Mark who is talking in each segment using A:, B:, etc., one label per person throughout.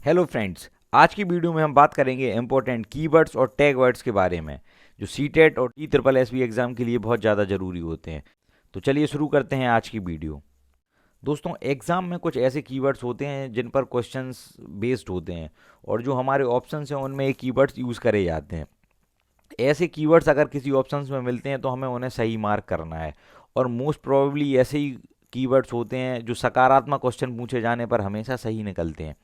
A: Hello friends, आज की video में हम बात करेंगे इंपॉर्टेंट कीवर्ड्स और टैग वर्ड्स के बारे में जो सीटेट और TSSB एग्जाम के लिए बहुत ज़्यादा ज़रूरी होते हैं। तो चलिए शुरू करते हैं आज की वीडियो। दोस्तों, एग्जाम में कुछ ऐसे कीवर्ड्स होते हैं जिन पर क्वेश्चंस बेस्ड होते हैं और जो हमारे ऑप्शंस हैं उनमें ये कीवर्ड्स यूज़ करे जाते हैं। ऐसे कीवर्ड्स अगर किसी ऑप्शंस में मिलते हैं तो हमें उन्हें सही मार्क करना है। और मोस्ट प्रोबेबली ऐसे ही कीवर्ड्स होते हैं जो सकारात्मक क्वेश्चन पूछे जाने पर हमेशा सही निकलते हैं।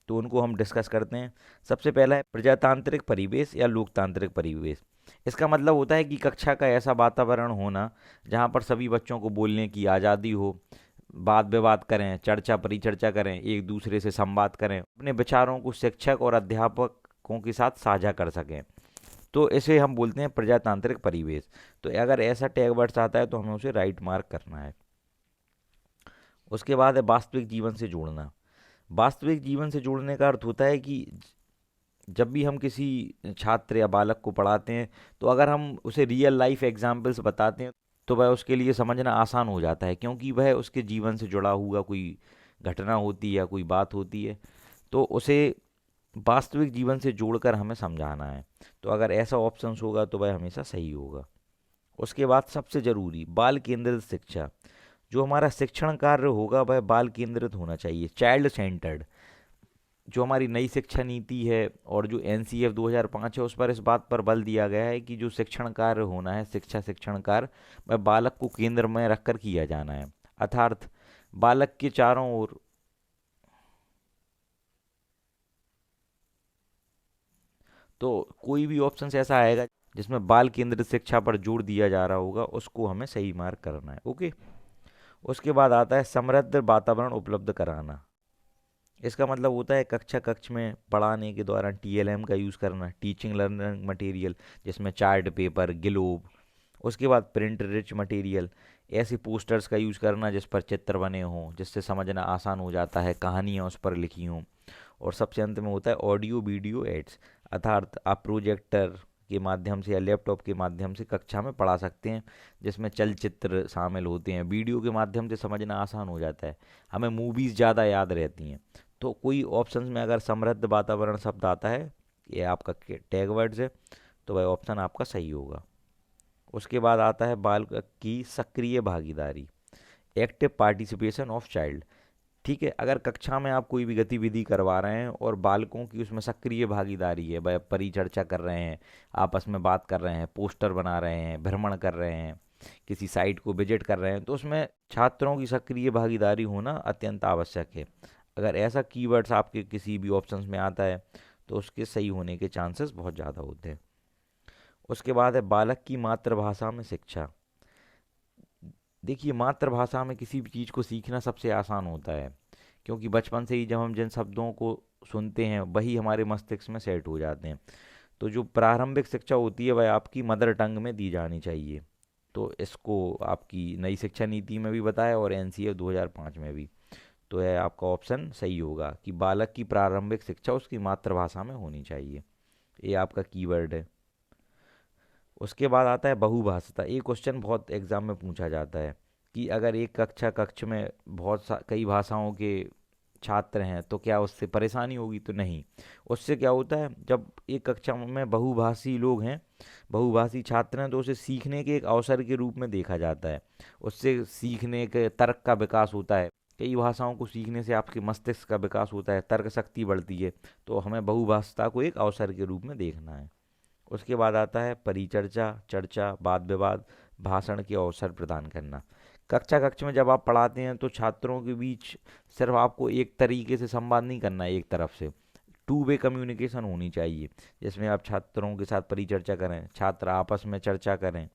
A: तो उनको हम डिस्कस करते हैं। सबसे पहला है प्रजातांत्रिक परिवेश या लोकतांत्रिक परिवेश। इसका मतलब होता है कि कक्षा का ऐसा वातावरण होना जहाँ पर सभी बच्चों को बोलने की आज़ादी हो, वाद विवाद करें, चर्चा परिचर्चा करें, एक दूसरे से संवाद करें, अपने विचारों को शिक्षक और अध्यापकों के साथ साझा कर सकें। तो इसे हम बोलते हैं प्रजातांत्रिक परिवेश। तो अगर ऐसा टैग वर्ड्स आता है तो हमें उसे राइट मार्क करना है। उसके बाद है वास्तविक जीवन से जोड़ना। वास्तविक जीवन से जोड़ने का अर्थ होता है कि जब भी हम किसी छात्र या बालक को पढ़ाते हैं तो अगर हम उसे रियल लाइफ एग्जाम्पल्स बताते हैं तो वह उसके लिए समझना आसान हो जाता है, क्योंकि वह उसके जीवन से जुड़ा हुआ कोई घटना होती है या कोई बात होती है, तो उसे वास्तविक जीवन से जोड़कर हमें समझाना है। तो अगर ऐसा ऑप्शन होगा तो वह हमेशा सही होगा। उसके बाद सबसे ज़रूरी बाल केंद्रित शिक्षा। जो हमारा शिक्षण कार्य होगा वह बाल केंद्रित होना चाहिए, चाइल्ड सेंटर्ड। जो हमारी नई शिक्षा नीति है और जो NCF 2005 है उस पर इस बात पर बल दिया गया है कि जो शिक्षण कार्य होना है, शिक्षण कार्य, वह बालक को केंद्र में रखकर किया जाना है। अर्थात बालक के चारों ओर तो कोई भी ऑप्शन ऐसा आएगा जिसमें बाल केंद्रित शिक्षा पर जोर दिया जा रहा होगा उसको हमें सही मार्क करना है। ओके। उसके बाद आता है समृद्ध वातावरण उपलब्ध कराना। इसका मतलब होता है कक्षा कक्ष में पढ़ाने के दौरान TLM का यूज़ करना, टीचिंग लर्निंग मटेरियल, जिसमें चार्ट पेपर, ग्लोब। उसके बाद प्रिंट रिच मटेरियल, ऐसे पोस्टर्स का यूज़ करना जिस पर चित्र बने हों, जिससे समझना आसान हो जाता है, कहानियाँ उस पर लिखी हों। और सबसे अंत में होता है ऑडियो वीडियो एड्स। अर्थात आप प्रोजेक्टर के माध्यम से या लैपटॉप के माध्यम से कक्षा में पढ़ा सकते हैं, जिसमें चलचित्र शामिल होते हैं। वीडियो के माध्यम से समझना आसान हो जाता है, हमें मूवीज़ ज़्यादा याद रहती हैं। तो कोई ऑप्शंस में अगर समृद्ध वातावरण शब्द आता है, ये आपका टैग वर्ड्स है, तो वह ऑप्शन आपका सही होगा। उसके बाद आता है बाल की सक्रिय भागीदारी, एक्टिव पार्टिसिपेशन ऑफ चाइल्ड। ठीक है, अगर कक्षा में आप कोई भी गतिविधि करवा रहे हैं और बालकों की उसमें सक्रिय भागीदारी है, वह परिचर्चा कर रहे हैं, आपस में बात कर रहे हैं, पोस्टर बना रहे हैं, भ्रमण कर रहे हैं, किसी साइट को विजिट कर रहे हैं, तो उसमें छात्रों की सक्रिय भागीदारी होना अत्यंत आवश्यक है। अगर ऐसा कीवर्ड्स आपके किसी भी ऑप्शंस में आता है तो उसके सही होने के चांसेस बहुत ज़्यादा होते हैं। उसके बाद है बालक की मातृभाषा में शिक्षा। देखिए, मातृभाषा में किसी भी चीज़ को सीखना सबसे आसान होता है, क्योंकि बचपन से ही जब हम जिन शब्दों को सुनते हैं वही हमारे मस्तिष्क में सेट हो जाते हैं। तो जो प्रारंभिक शिक्षा होती है वह आपकी मदर टंग में दी जानी चाहिए। तो इसको आपकी नई शिक्षा नीति में भी बताया और NCF 2005 में भी। तो यह आपका ऑप्शन सही होगा कि बालक की प्रारंभिक शिक्षा उसकी मातृभाषा में होनी चाहिए। ये आपका कीवर्ड है। उसके बाद आता है बहुभाषिता। ये क्वेश्चन बहुत एग्जाम में पूछा जाता है कि अगर एक कक्ष में कई भाषाओं के छात्र हैं तो क्या उससे परेशानी होगी, तो नहीं। उससे क्या होता है, जब एक कक्षा में बहुभाषी लोग हैं, बहुभाषी छात्र हैं, तो उसे सीखने के एक अवसर के रूप में देखा जाता है। उससे सीखने के तर्क का विकास होता है। कई भाषाओं को सीखने से आपके मस्तिष्क का विकास होता है, तर्क शक्ति बढ़ती है। तो हमें बहुभाषिता को एक अवसर के रूप में देखना है। उसके बाद आता है परिचर्चा, चर्चा, वाद विवाद, भाषण के अवसर प्रदान करना। कक्षा कक्ष में जब आप पढ़ाते हैं तो छात्रों के बीच सिर्फ आपको एक तरीके से संवाद नहीं करना है, एक तरफ से टू वे कम्युनिकेशन होनी चाहिए, जिसमें आप छात्रों के साथ परिचर्चा करें, छात्र आपस में चर्चा करें,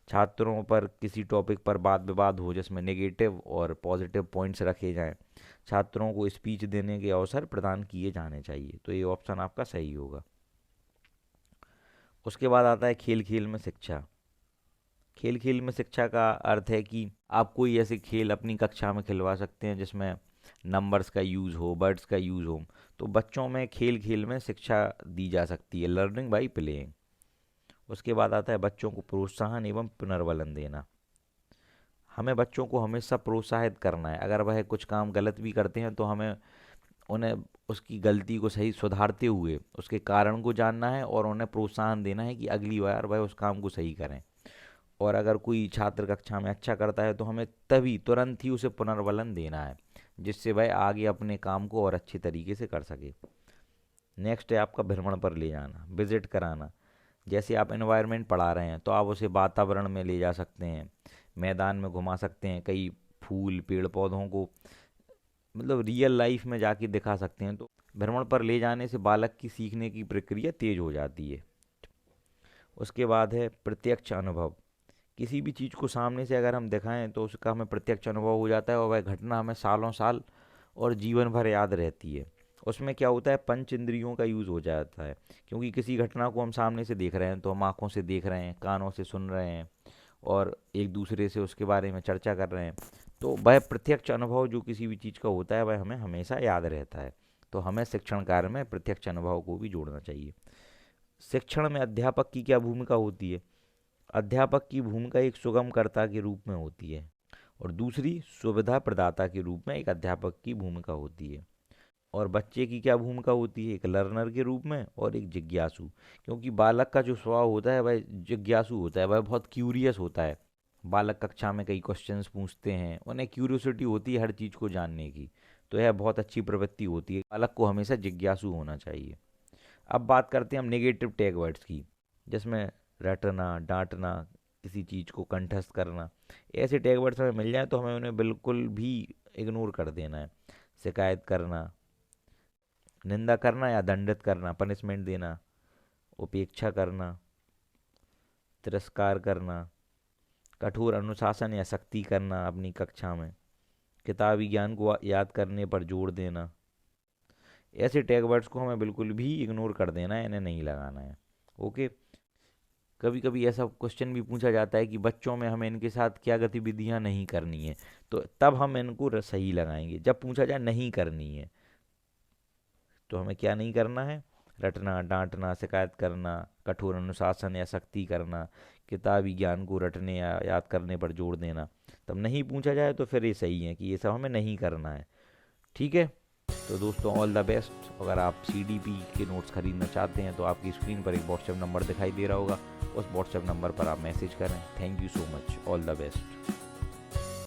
A: छात्रों पर किसी टॉपिक पर वाद विवाद हो जिसमें नेगेटिव और पॉजिटिव पॉइंट्स रखे जाएं, छात्रों को स्पीच देने के अवसर प्रदान किए जाने चाहिए। तो ये ऑप्शन आपका सही होगा। उसके बाद आता है खेल खेल में शिक्षा। खेल खेल में शिक्षा का अर्थ है कि आप कोई ऐसे खेल अपनी कक्षा में खिलवा सकते हैं जिसमें नंबर्स का यूज़ हो, वर्ड्स का यूज़ हो। तो बच्चों में खेल खेल में शिक्षा दी जा सकती है, लर्निंग बाई प्लेइंग। उसके बाद आता है बच्चों को प्रोत्साहन एवं पुनर्बलन देना। हमें बच्चों को हमेशा प्रोत्साहित करना है। अगर वह कुछ काम गलत भी करते हैं तो हमें उन्हें उसकी गलती को सही सुधारते हुए उसके कारण को जानना है और उन्हें प्रोत्साहन देना है कि अगली बार वह उस काम को सही करें। और अगर कोई छात्र कक्षा में अच्छा करता है तो हमें तभी तुरंत ही उसे पुनर्बलन देना है, जिससे वह आगे अपने काम को और अच्छे तरीके से कर सके। नेक्स्ट है आपका भ्रमण पर ले जाना, विजिट कराना। जैसे आप एनवायरनमेंट पढ़ा रहे हैं तो आप उसे वातावरण में ले जा सकते हैं, मैदान में घुमा सकते हैं, कई फूल पेड़ पौधों को मतलब रियल लाइफ में जाके दिखा सकते हैं। तो भ्रमण पर ले जाने से बालक की सीखने की प्रक्रिया तेज हो जाती है। उसके बाद है प्रत्यक्ष अनुभव। किसी भी चीज़ को सामने से अगर हम दिखाएं तो उसका हमें प्रत्यक्ष अनुभव हो जाता है और वह घटना हमें सालों साल और जीवन भर याद रहती है। उसमें क्या होता है, पंच इंद्रियों का यूज़ हो जाता है, क्योंकि किसी घटना को हम सामने से देख रहे हैं तो हम आँखों से देख रहे हैं, कानों से सुन रहे हैं और एक दूसरे से उसके बारे में चर्चा कर रहे हैं। तो वह प्रत्यक्ष अनुभव जो किसी भी चीज़ का होता है वह हमें हमेशा याद रहता है। तो हमें शिक्षण कार्य में प्रत्यक्ष अनुभव को भी जोड़ना चाहिए। शिक्षण में अध्यापक की क्या भूमिका होती है? अध्यापक की भूमिका एक सुगमकर्ता के रूप में होती है और दूसरी सुविधा प्रदाता के रूप में एक अध्यापक की भूमिका होती है। और बच्चे की क्या भूमिका होती है? एक लर्नर के रूप में और एक जिज्ञासु। क्योंकि बालक का जो स्वभाव होता है वह जिज्ञासु होता है, वह बहुत क्यूरियस होता है। बालक कक्षा में कई क्वेश्चंस पूछते हैं, उन्हें क्यूरियोसिटी होती है हर चीज़ को जानने की। तो यह बहुत अच्छी प्रवृत्ति होती है, बालक को हमेशा जिज्ञासु होना चाहिए। अब बात करते हैं हम नेगेटिव टैग वर्ड्स की, जिसमें रटना, डांटना, किसी चीज़ को कंठस्थ करना। ऐसे टैग वर्ड्स हमें मिल जाए तो हमें उन्हें बिल्कुल भी इग्नोर कर देना है। शिकायत करना, निंदा करना या दंडित करना, पनिशमेंट देना, उपेक्षा करना, तिरस्कार करना, कठोर अनुशासन या सख्ती करना अपनी कक्षा में, किताबी ज्ञान को याद करने पर जोर देना। ऐसे टैग वर्ड्स को हमें बिल्कुल भी इग्नोर कर देना है, इन्हें नहीं लगाना है। ओके। कभी कभी ऐसा क्वेश्चन भी पूछा जाता है कि बच्चों में हमें इनके साथ क्या गतिविधियां नहीं करनी है, तो तब हम इनको सही लगाएंगे। जब पूछा जाए नहीं करनी है तो हमें क्या नहीं करना है? रटना, डांटना, शिकायत करना, कठोर अनुशासन या सख्ती करना, किताबी ज्ञान को रटने या याद करने पर जोर देना। तब नहीं पूछा जाए तो फिर ये सही है कि ये सब हमें नहीं करना है। ठीक है। तो दोस्तों ऑल द बेस्ट। अगर आप CDP के नोट्स खरीदना चाहते हैं तो आपकी स्क्रीन पर एक व्हाट्सएप नंबर दिखाई दे रहा होगा, उस व्हाट्सएप नंबर पर आप मैसेज करें। Thank you so much. All the best.